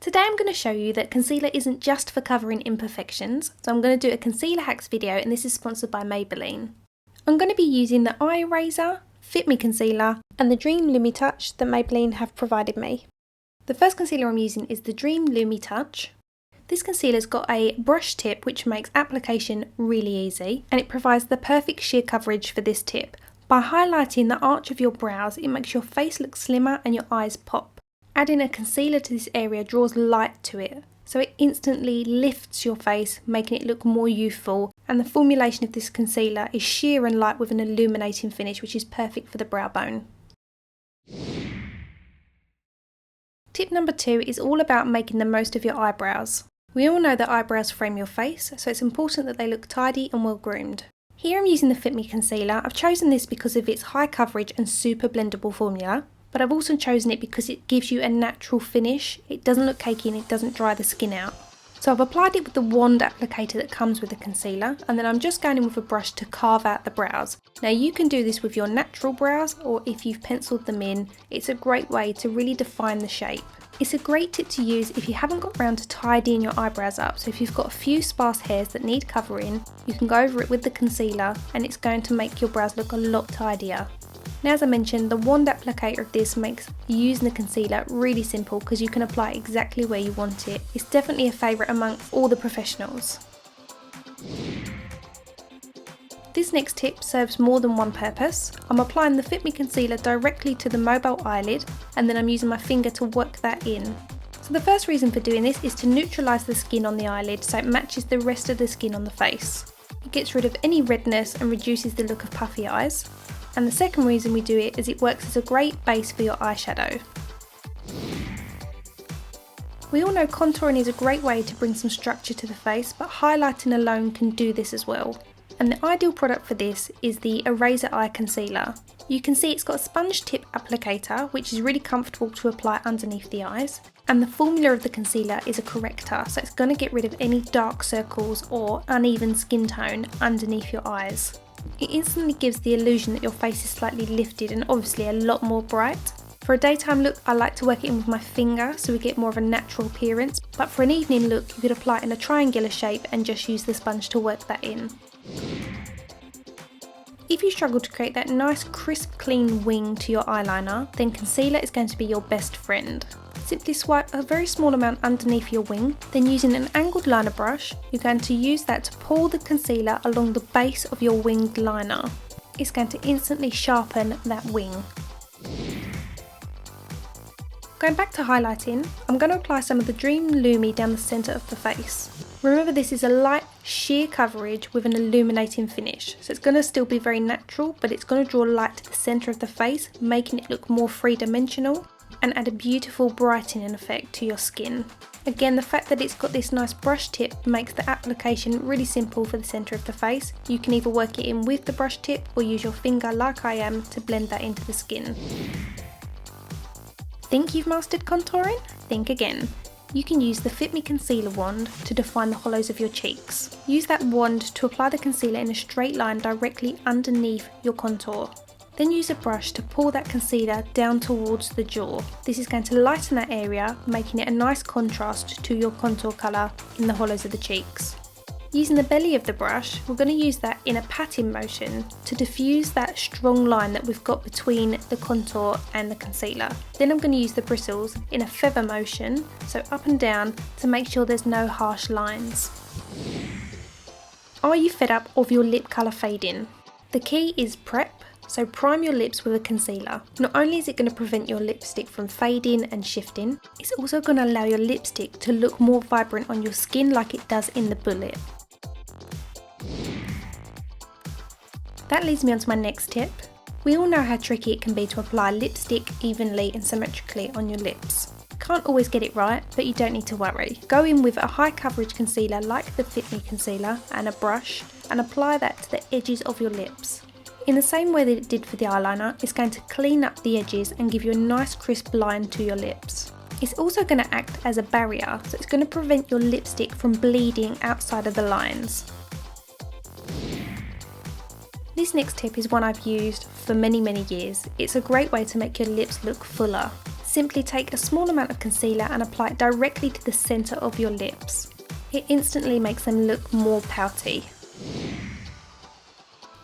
Today I'm going to show you that concealer isn't just for covering imperfections, so I'm going to do a concealer hacks video and this is sponsored by Maybelline. I'm going to be using the Eye Eraser, Fit Me Concealer and the Dream Lumi Touch that Maybelline have provided me. The first concealer I'm using is the Dream Lumi Touch. This concealer's got a brush tip which makes application really easy and it provides the perfect sheer coverage for this tip. By highlighting the arch of your brows, it makes your face look slimmer and your eyes pop. Adding a concealer to this area draws light to it, so it instantly lifts your face, making it look more youthful, and the formulation of this concealer is sheer and light with an illuminating finish which is perfect for the brow bone. Tip number 2 is all about making the most of your eyebrows. We all know that eyebrows frame your face, so it's important that they look tidy and well groomed. Here I'm using the Fit Me Concealer. I've chosen this because of its high coverage and super blendable formula. But I've also chosen it because it gives you a natural finish. It doesn't look cakey and it doesn't dry the skin out. So I've applied it with the wand applicator that comes with the concealer, and then I'm just going in with a brush to carve out the brows. Now you can do this with your natural brows, or if you've penciled them in, it's a great way to really define the shape. It's a great tip to use if you haven't got around to tidying your eyebrows up, so if you've got a few sparse hairs that need covering, you can go over it with the concealer and it's going to make your brows look a lot tidier. Now, as I mentioned, the wand applicator of this makes using the concealer really simple because you can apply it exactly where you want it. It's definitely a favourite amongst all the professionals. This next tip serves more than one purpose. I'm applying the Fit Me Concealer directly to the mobile eyelid and then I'm using my finger to work that in. So the first reason for doing this is to neutralize the skin on the eyelid so it matches the rest of the skin on the face. It gets rid of any redness and reduces the look of puffy eyes. And the second reason we do it is it works as a great base for your eyeshadow. We all know contouring is a great way to bring some structure to the face, but highlighting alone can do this as well. And the ideal product for this is the Eraser Eye Concealer. You can see it's got a sponge tip applicator which is really comfortable to apply underneath the eyes. And the formula of the concealer is a corrector, so it's going to get rid of any dark circles or uneven skin tone underneath your eyes. It instantly gives the illusion that your face is slightly lifted and obviously a lot more bright. For a daytime look, I like to work it in with my finger so we get more of a natural appearance, but for an evening look you could apply it in a triangular shape and just use the sponge to work that in. If you struggle to create that nice crisp clean wing to your eyeliner, then concealer is going to be your best friend. Simply swipe a very small amount underneath your wing, then using an angled liner brush, you're going to use that to pull the concealer along the base of your winged liner. It's going to instantly sharpen that wing. Going back to highlighting, I'm going to apply some of the Dream Lumi down the centre of the face. Remember, this is a light, sheer coverage with an illuminating finish, so it's going to still be very natural, but it's going to draw light to the centre of the face, making it look more three-dimensional and add a beautiful brightening effect to your skin. Again, the fact that it's got this nice brush tip makes the application really simple for the centre of the face. You can either work it in with the brush tip or use your finger like I am to blend that into the skin. Think you've mastered contouring? Think again. You can use the Fit Me Concealer wand to define the hollows of your cheeks. Use that wand to apply the concealer in a straight line directly underneath your contour. Then use a brush to pull that concealer down towards the jaw. This is going to lighten that area, making it a nice contrast to your contour colour in the hollows of the cheeks. Using the belly of the brush, we're going to use that in a patting motion to diffuse that strong line that we've got between the contour and the concealer. Then I'm going to use the bristles in a feather motion, so up and down, to make sure there's no harsh lines. Are you fed up of your lip colour fading? The key is prep. So prime your lips with a concealer. Not only is it going to prevent your lipstick from fading and shifting, it's also going to allow your lipstick to look more vibrant on your skin like it does in the bullet. That leads me on to my next tip. We all know how tricky it can be to apply lipstick evenly and symmetrically on your lips. Can't always get it right, but you don't need to worry. Go in with a high coverage concealer like the Fit Me Concealer and a brush and apply that to the edges of your lips. In the same way that it did for the eyeliner, it's going to clean up the edges and give you a nice crisp line to your lips. It's also going to act as a barrier, so it's going to prevent your lipstick from bleeding outside of the lines. This next tip is one I've used for many years. It's a great way to make your lips look fuller. Simply take a small amount of concealer and apply it directly to the centre of your lips. It instantly makes them look more pouty.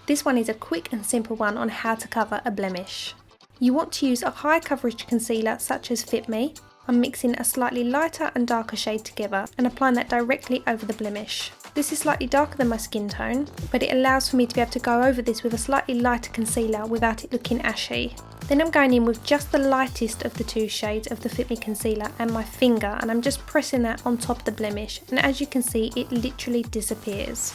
This one is a quick and simple one on how to cover a blemish. You want to use a high coverage concealer such as Fit Me. I'm mixing a slightly lighter and darker shade together and applying that directly over the blemish. This is slightly darker than my skin tone, but it allows for me to be able to go over this with a slightly lighter concealer without it looking ashy. Then I'm going in with just the lightest of the two shades of the Fit Me concealer and my finger, and I'm just pressing that on top of the blemish, and as you can see, it literally disappears.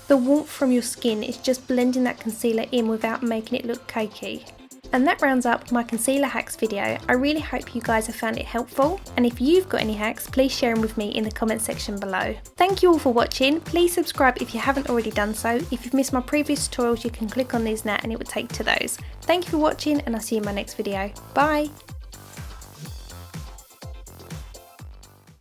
The warmth from your skin is just blending that concealer in without making it look cakey. And that rounds up my concealer hacks video. I really hope you guys have found it helpful, and if you've got any hacks, please share them with me in the comment section below. Thank you all for watching. Please subscribe if you haven't already done so. If you've missed my previous tutorials, you can click on these now and it will take to those. Thank you for watching, and I'll see you in my next video. Bye!